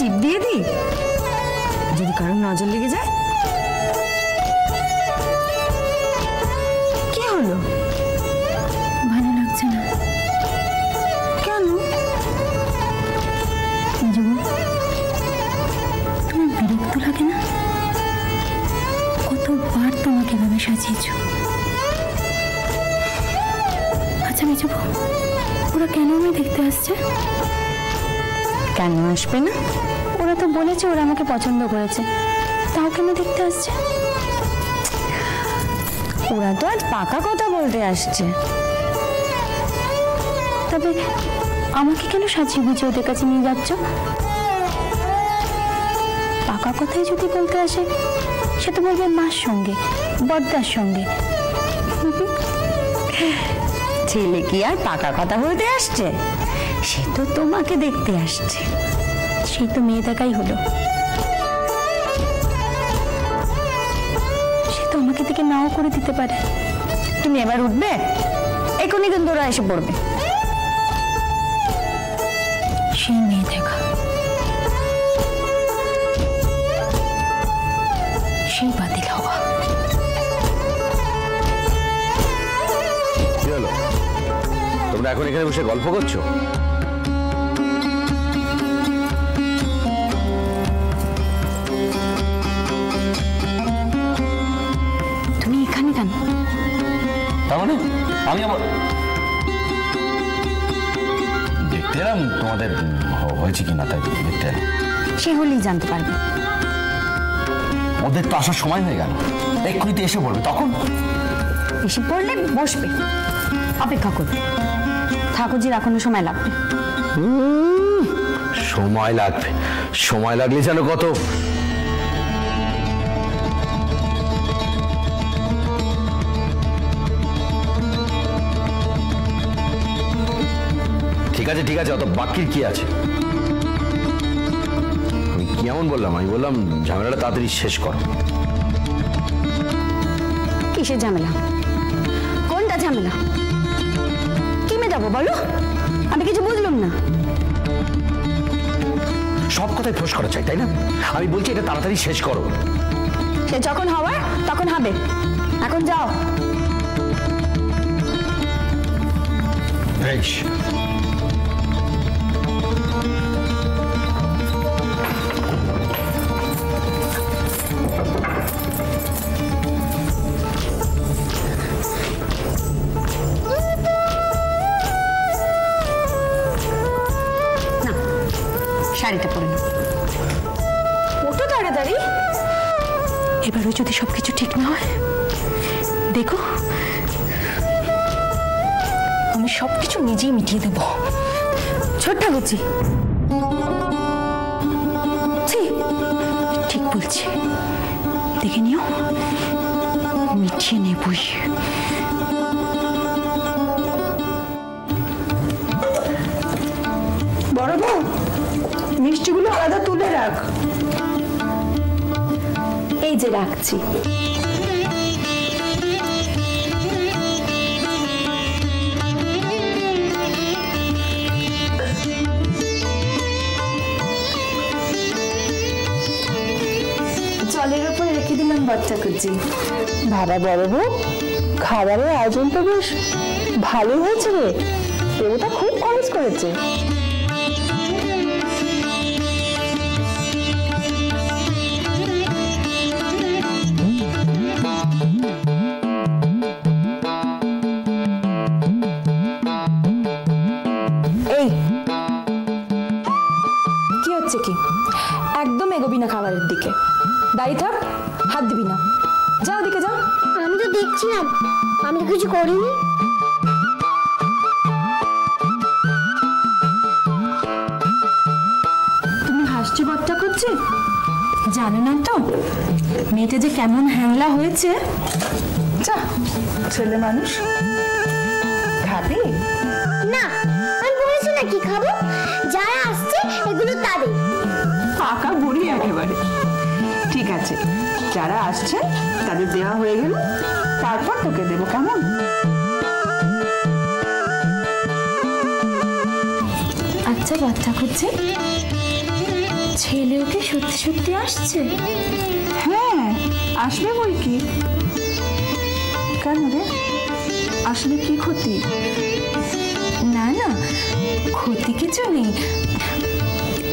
টিপ দিয়ে দিই, যদি কারোর নজর লেগে যায়। কি হলো? ভালো লাগছে না। কেন? তোমার বিরক্ত লাগে না? কতবার তোমাকে এভাবে সাজিয়েছ। আচ্ছা মেজো বউ, ওরা কেন আমায় দেখতে আসছে? কেন আসবে না? ওরা তো বলেছে ওরা আমাকে পছন্দ করেছে, তাও কেন দেখতে আসছে? ওরা তো আজ পাকা কথা বলতে আসছে। তবে আমাকে কেন সাজিয়ে বুঝিয়ে ওদের কাছে নিয়ে যাচ্ছ? পাকা কথাই যদি বলতে আসে, সে তো বলবে মার সঙ্গে, বড়দার সঙ্গে। ছেলে কি আর পাকা কথা বলতে আসছে? সে তো তোমাকে দেখতে আসছে। সেই তো মেয়ে দেখাই হলো। সে তো আমাকে থেকে নাও করে দিতে পারে। তুমি এবার উঠবে? এখনই কিন্তু ওরা এসে পড়বে। সেই মেয়ে দেখা, সেই বাতিল হওয়া। কি হলো? তোমরা এখন এখানে বসে গল্প করছো? তুমি এখানে কেন? তার মানে আমি আবার দেখতে এলাম তোমাদের হয়েছে কিনা, তাই দেখতে এলাম। সে হলেই জানতে পারবে। ওদের তো আসার সময় হয়ে গেল, এক্ষুনি তো এসে পড়বে। তখন এসে পড়লে বসবে, অপেক্ষা করবে। ঠাকুরজির এখনো সময় লাগবে। সময় লাগবে? সময় লাগলে যেন কত ঠিক আছে ঠিক আছে, অত বাকির কি আছে? আমি কেমন বললাম? আমি বললাম ঝামেলাটা তাড়াতাড়ি শেষ করো। কিসের ঝামেলা? কোনটা ঝামেলা? কি মেটাবো বলো? আমি কিছু বুঝলাম না। সব কথাই ফোঁস করা চাই, তাই না? আমি বলছি এটা তাড়াতাড়ি শেষ করো। সে যখন হওয়ার তখন হবে, এখন যাও। বেশ, শাড়িটা পরে নাও। ওটা তাড়াতাড়ি। এবারও যদি সবকিছু ঠিক না হয়, দেখো আমি সবকিছু নিজেই মিটিয়ে দেব। ছোট্ট বুঝি ঠিক বলছি, দেখে নিও, মিটিয়ে নেবই। বড় বউ, মিষ্টিগুলো আলাদা তুলে রাখ। এই যে রাখছি। জলের উপরে রেখে দিলাম বাচ্চা কুচি। বাবা বড় বউ, খাবারের আয়োজন তো বেশ ভালো হয়েছে রে। দেবতা খুব খরচ করেছে। এই কি হচ্ছে কি? একদম এগোবি না খাবারের দিকে। দাঁড়িয়ে থাক, হাত দিবি না। যাও দিকে যাও। আমি তো দেখছিলাম, আমি তো কিছু করিনি। তুমি হাসছি বট্টা করছি, জানো না তো মেয়েটা যে কেমন হ্যাংলা হয়েছে। যা, ছেলে মানুষ খাবি না, আমি বলেছি না কি খাবো। যারা আসছে এগুলো তাদের। পাকা বুড়ি একেবারে। ঠিক আছে, যারা আসছে তাদের দেওয়া হয়ে গেল, তারপর তোকে দেবো, কেমন? আচ্ছা বাচ্চা খুঁজছে, ছেলেও কি সত্যি সত্যি আসছে? হ্যাঁ, আসবে বই কি। কেন রে, আসলে কি ক্ষতি? না না, ক্ষতি কিছু নেই,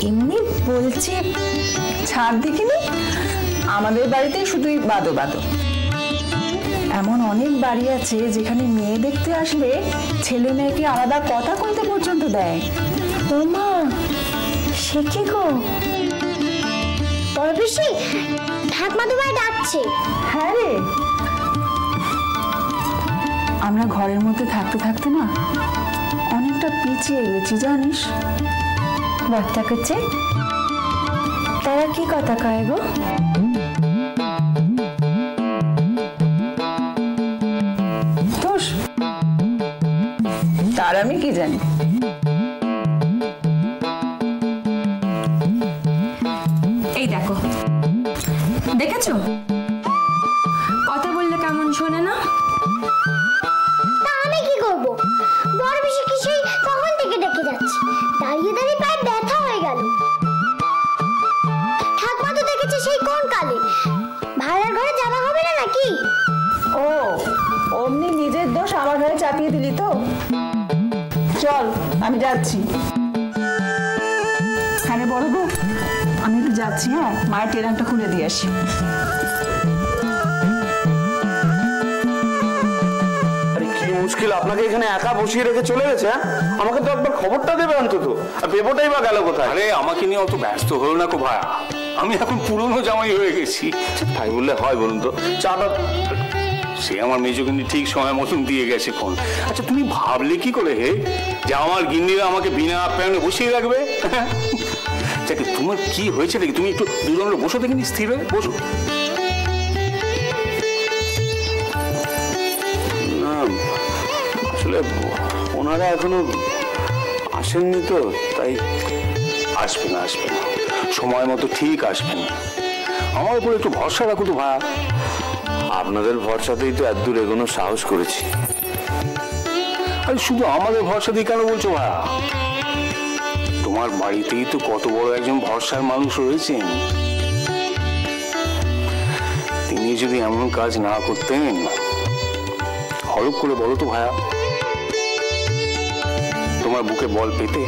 এমনি বলছে। ছাড় দেখিনি, আমাদের বাড়িতেই শুধুই বাদো বাদো। এমন অনেক বাড়ি আছে যেখানে মেয়ে দেখতে আসলে ছেলে মেয়েকে আলাদা কথা কইতে পর্যন্ত দেয়। ও মা, সে কি গো? বড় পিসি, ঠাকুমা তোমায় ডাকছে। হ্যাঁ রে, আমরা ঘরের মধ্যে থাকতে থাকতে না অনেকটা পিছিয়ে গেছি জানিস। বার্তা করছে, তারা কি কথা কয় গো? দোষ, তার আমি কি জানি। এই দেখো, দেখেছো কথা বললে কেমন শোনে না? তা আমি কি করব? বড় পিসি কি সেই তখন থেকে ডেকে যাচ্ছে, দাঁড়িয়ে দাঁড়িয়ে পায়ে ব্যথা হয়ে গেল। ঠাকুমা তো দেখেছে সেই কোন কালে। ভাড়ার ঘরে যাওয়া হবে না নাকি? ও, অমনি নিজের দোষ আমার ঘরে চাপিয়ে দিলি তো। চল, আমি যাচ্ছি। হ্যাঁ রে বড় বউ, আমি একটু যাচ্ছি। হ্যাঁ, মায়ের টেরানটা খুলে দিয়ে আসি। কি মুশকিল, আপনাকে এখানে একা বসিয়ে রেখে চলে গেছে? আমাকে তো একবার খবরটা দেবে অন্তত। আর বেবোটাই বা গেল কোথায়? আরে আমাকে নিয়ে অত ব্যস্ত হলো না কো ভায়া, আমি এখন পুরনো জামাই হয়ে গেছি। তাই বললে হয় বলুন তো? চাটা সে আমার মেজো কিন্তু ঠিক সময় মতন দিয়ে গেছে ফোন। আচ্ছা তুমি ভাবলে কি করে হে যে আমার গিন্নিরা আমাকে বিনা আপ্যায়নে বসিয়ে রাখবে? যাকে তোমার কি হয়েছে নাকি? তুমি একটু দুজনের বসো দেখিনি, স্থির হয়ে বসো। আসলে ওনারা এখনো আসেননি তো, তাই। আসবে না, আসবে না, সময় মতো ঠিক আসবেন। আমার উপর একটু ভরসা রাখো তো ভায়া। আপনাদের ভরসাতেই তো এত দূর এগোনোর সাহস করেছি। আরে শুধু আমাদের ভরসা দিয়ে কেন বলছো ভায়া? তোমার বাড়িতেই তো কত বড় একজন ভরসার মানুষ রয়েছেন। তিনি যদি এমন কাজ না করতেন, হলপ করে বলো তো ভায়া, তোমার বুকে বল পেতে?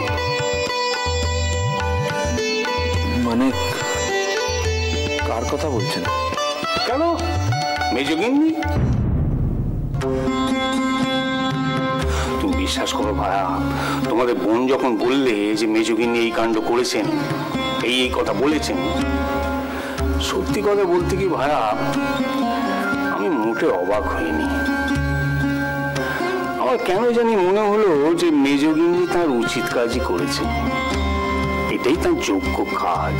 মানে কার কথা বলছেন? কেন মেজো গিন্নি? তুমি বিশ্বাস করো ভায়া, তোমাদের বোন যখন বললে যে মেজো গিন্নি এই কাণ্ড করেছেন, এই কথা বলেছেন, সত্যি কথা বলতে কি ভায়া, আমি মোটে অবাক হইনি। আমার কেন জানি মনে হলো যে মেজো গিন্নি তার উচিত কাজই করেছে, এটাই তার যোগ্য কাজ।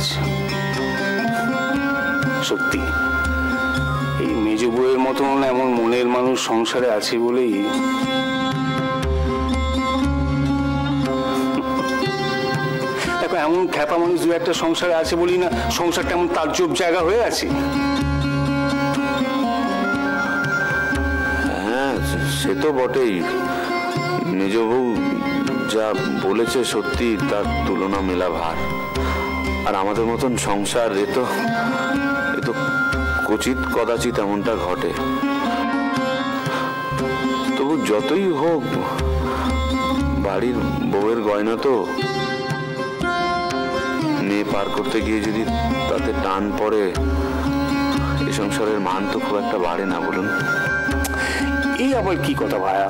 সত্যি এই মেজো বউয়ের মতন এমন মনের মানুষ সংসারে আছে বলেই দেখো, এমন খ্যাপা মানুষ দু একটা সংসারে আছে বলি না সংসারটা এমন তাজ্জব জায়গা হয়ে আছে। হ্যাঁ, সে তো বটেই। মেজ বউ যা বলেছে সত্যি, তার তুলনা মেলা ভার। আর আমাদের মতন সংসার এ তো কচিত কদাচিৎ এমনটা ঘটে। তবু যতই হোক বাড়ির বউয়ের গয়না তো, মেয়ে পার করতে গিয়ে যদি তাতে টান পড়ে, এই সংসারের মান তো খুব একটা বাড়ে না বলুন। এই আবার কি কথা ভায়া?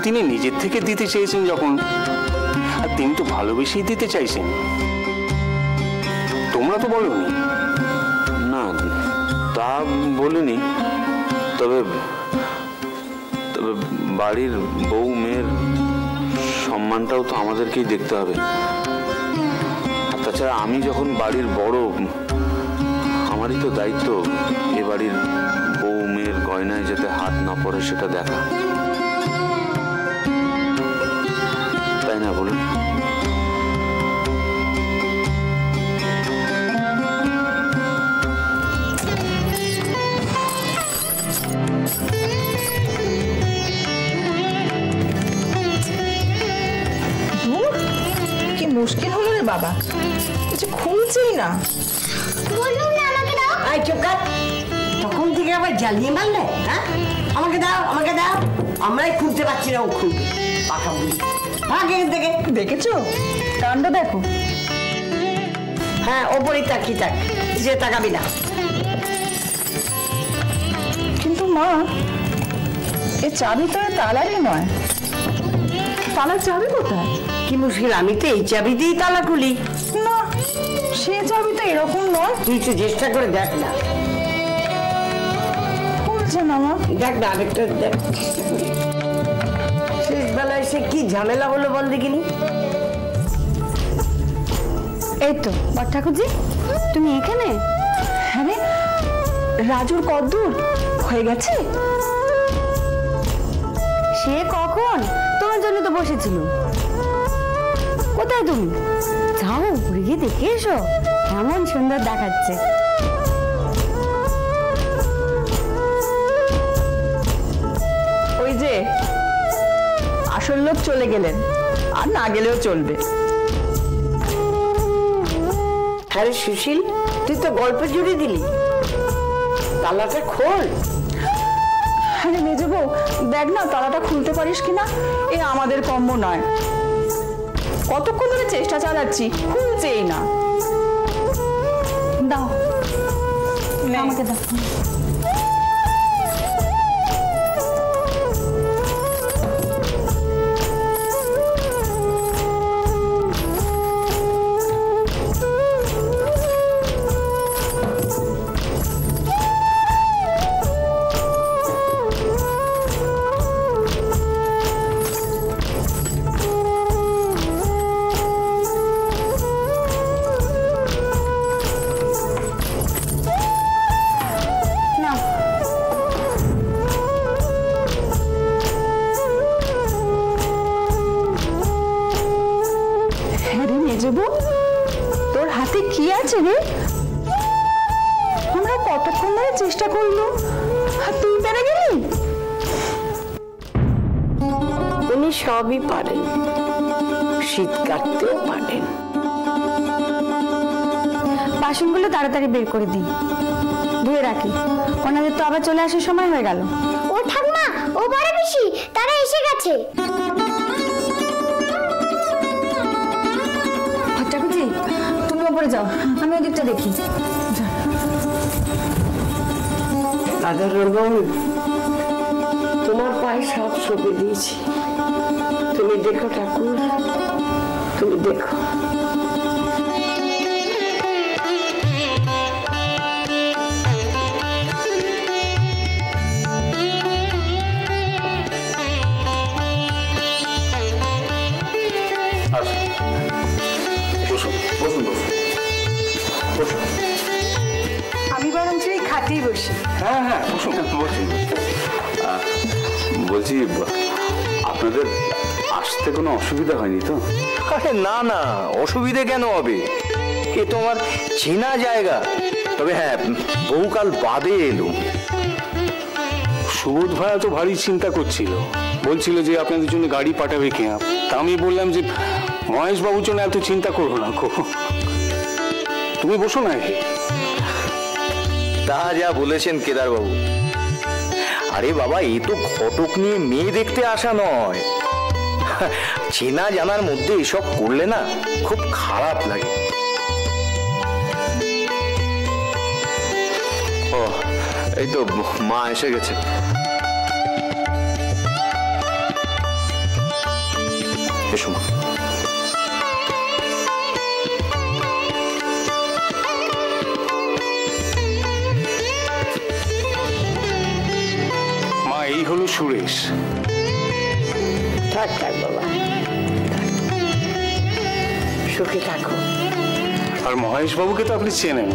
তিনি নিজের থেকে দিতে চেয়েছেন যখন, আর তিনি তো ভালোবেসেই দিতে চাইছেন, তোমরা তো বলোনি। না, তা বলিনি। তবে বাড়ির বউ মেয়ের সম্মানটাও তো আমাদেরকেই দেখতে হবে। আর তাছাড়া আমি যখন বাড়ির বড়, আমারই তো দায়িত্ব এ বাড়ির বউ মেয়ের গয়নায় যাতে হাত না পড়ে সেটা দেখা, তাই না বলুন? মুশকিল হলো রে বাবা, বলছি খুলছেই না। বলুন না আমাকে দাও। আই চুপ কর, তখন থেকে আবার জ্বালিয়ে মারলে। হ্যাঁ, আমাকে দাও, আমাকে দাও। আমরাই খুলতে পারছি না, ও খুলবে। পাকা বুঝি আগে থেকে দেখেছো কাণ্ড দেখো। হ্যাঁ, ওপরই তাকিয়ে থাক, যে তাকাবি না। কিন্তু মা, এ চাবি তো তালারই নয়। তালার চাবি কোথায়? কি মুশকিল, আমি তো এই চাবি দিয়েই তালা খুলি। না, সে চাবি তো এরকম নয়। তুই একটু চেষ্টা করে দেখ না। খুলছে না মা। দেখ না, আরেকটা দেখ। শেষ বেলায় সে কি ঝামেলা হলো বল দেখিনি। এই তো বড় ঠাকুরজি, তুমি এখানে? হ্যাঁ রে, রাজুর কদ্দূর হয়ে গেছে? সে কখন? তোমার জন্য তো বসেছিল। কোথায় তুমি? যাও ঘুরে গিয়ে দেখে এসো, কেমন সুন্দর দেখাচ্ছে। ওই যে আসল লোক চলে গেলেন, আর না গেলেও চলবে। আরে সুশীল, তুই তো গল্প জুড়ে দিলি, তালাটা খোল। আরে মেজো বউ, দেখ না তালাটা খুলতে পারিস কিনা। এ আমাদের কম্ম নয়। কতক্ষণ ধরে চেষ্টা চালাচ্ছি, খুলছেই না। দাও আমাকে দাও। তোর হাতে কি আছে রে? আমরা কতক্ষণ ধরে চেষ্টা করলো, আর তুই পেরে গেলি। উনি সবই পারেন, শীত কাটতেও পারেন। বাসনগুলো তাড়াতাড়ি বের করে দিই, ধুয়ে রাখি। ওনাদের তো আবার চলে আসার সময় হয়ে গেল। ও ঠাকুমা, ও বড় পিসি, তারা এসে গেছে। ঠাকুরজি, তুমি ওপরে যাও, আমি ওদিকটা দেখি। সাধারণ তোমার পায়ে সব সঁপে দিয়েছি, তুমি দেখো ঠাকুর, তুমি দেখো। আমি বরঞ্চ এই খাটেই বসি। হ্যাঁ হ্যাঁ, বসুন বসুন। বলছি, আপনাদের আসতে কোনো অসুবিধা হয়নি তো? আরে না না, অসুবিধে কেন হবে? এ তো আমার চেনা জায়গা। তবে হ্যাঁ, বহুকাল বাদে এলো। সুবোধ ভাইয়া তো ভারী চিন্তা করছিল, বলছিল যে আপনাদের জন্য গাড়ি পাঠাবে কিনা। তা আমি বললাম যে মহেশ বাবুর জন্য এত চিন্তা করো না, তুমি বসো না। তা যা বলেছেন কেদারবাবু। আরে বাবা, এ তো ঘটক নিয়ে মেয়ে দেখতে আসা নয়। চেনা জানার মধ্যে এসব করলে না খুব খারাপ লাগে। ও, এই তো মা এসে গেছে। এসো মা। এই হলো সুরেশ। থাক থাক বাবা, সুখে থাকো। আর মহেশ বাবুকে তো আপনি চেনেন।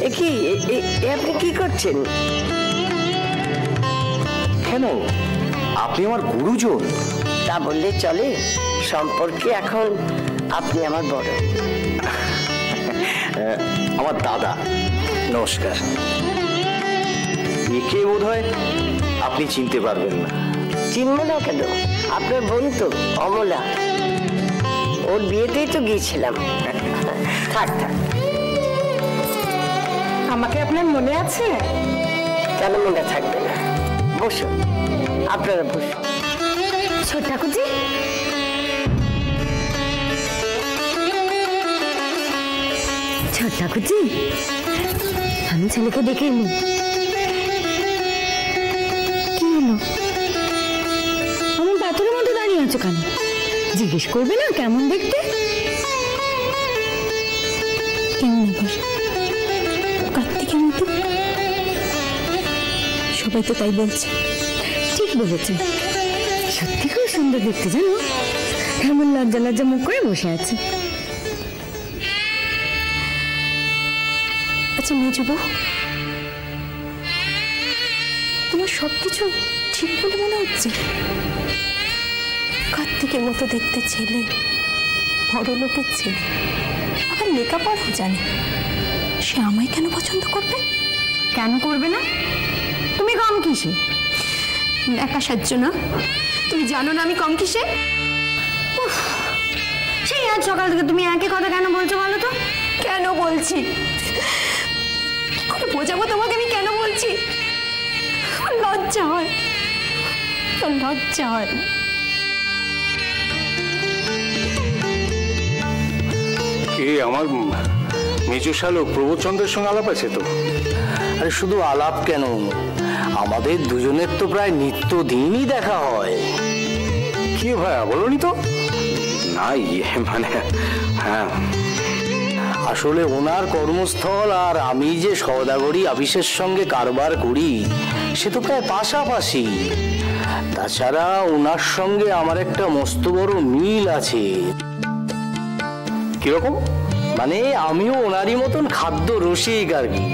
এ কি, আপনি কি করছেন? কেন, আপনি আমার গুরুজন। তা বললে চলে, সম্পর্কে এখন আপনি আমার বড়। আমার দাদা। নমস্কার। একে বোধ হয় আপনি চিনতে পারবেন না। চিনব না কেন, আপনার বোন তো, অমলা। ওর বিয়েতেই তো গিয়েছিলাম। থাক থাক। আমাকে আপনার মনে আছে? কেন মনে থাকবে না? বসো, আপনারা বসো। ছোট ঠাকুরজি, ছোট ঠাকুরজি, আমি ছেলেকে দেখে এলি। কি হলো? আমার পাথরের মধ্যে দাঁড়িয়ে আছো কেন? জিজ্ঞেস করবে না কেমন দেখতে? কেমন আবার? কার্তিকের মতো? সবাই তো তাই বলছে। ঠিক বলেছে, সত্যি খুব সুন্দর দেখতে, জানো? কেমন লজ্জা লজ্জা মুখ করে বসে আছে। আচ্ছা মেজো বউ, তোমার সবকিছু ঠিক বলে মনে হচ্ছে? কার্তিকের মতো দেখতে ছেলে, বড় লোকের ছেলে, আবার লেখাপড়াও জানে, সে আমায় কেন পছন্দ করবে? কেন করবে না? তুমি কম কিসে? একা সাহায্য না? তুমি জানো না আমি কম কিসে? সেই আজ সকাল থেকে তুমি একই কথা কেন বলছো বলো তো? কেন বলছি? কি করে বোঝাবো তোমাকে আমি কেন বলছি? লজ্জা হয়, লজ্জা হয়। কে আমার মেজো শালক প্রবোধচন্দ্রের সঙ্গে আলাপ আছে তো? আরে শুধু আলাপ কেন, আমাদের দুজনের তো প্রায় নিত্যদিনই দেখা হয়। কি ভাইয়া বলনি তো? না মানে হ্যাঁ, আসলে ওনার কর্মস্থল আর আমি যে সওদাগরি অফিসের সঙ্গে কারবার করি সে তো প্রায় পাশাপাশি। তাছাড়া ওনার সঙ্গে আমার একটা মস্ত বড় মিল আছে। কিরকম? মানে আমিও ওনারই মতন খাদ্য রসিক আর কি।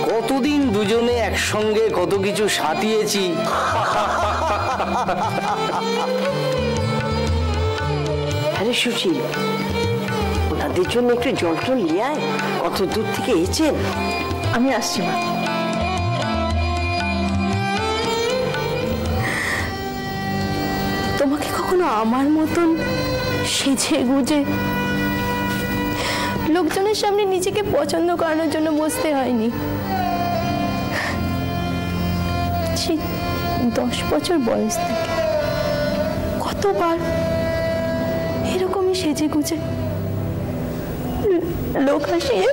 কতদিন দুজনে একসঙ্গে কত কিছু সাঁটিয়েছি। আরে সুশীল, ওনাদের জন্য একটু জল টল নিয়ে আয়। কত দূর থেকে এসেছেন। আমি আসছি মা। তোমাকে কখনো আমার মতন সেজে গুজে লোকজনের সামনে নিজেকে পছন্দ করানোর জন্য বসতে হয়নি। 10 বছর বয়স থেকে কতবার এরকমই সেজে গুজে লোক হাসিয়ে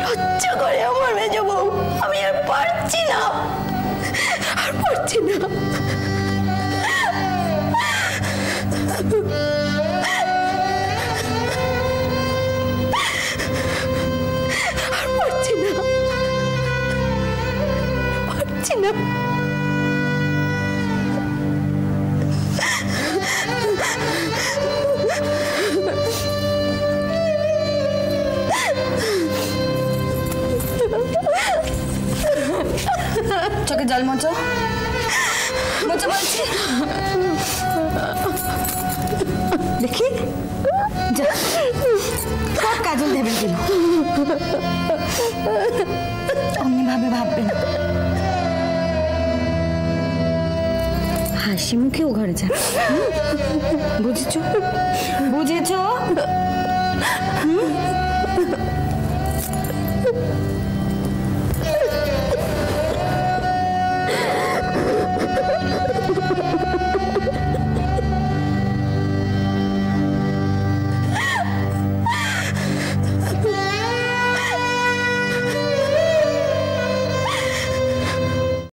লজ্জা করে আমার মেজো বউ। আমি আর পারছি না, আর পারছি না। আর পারছি না, পারছি না। চোখে জল মোচো, মোচো বলছি। দেখি যা, সব কাজল দেবেন কিনা? অমনি ভাবে ভাববেন। হাসি মুখে ও ঘরে যান, বুঝেছ? বুঝেছ?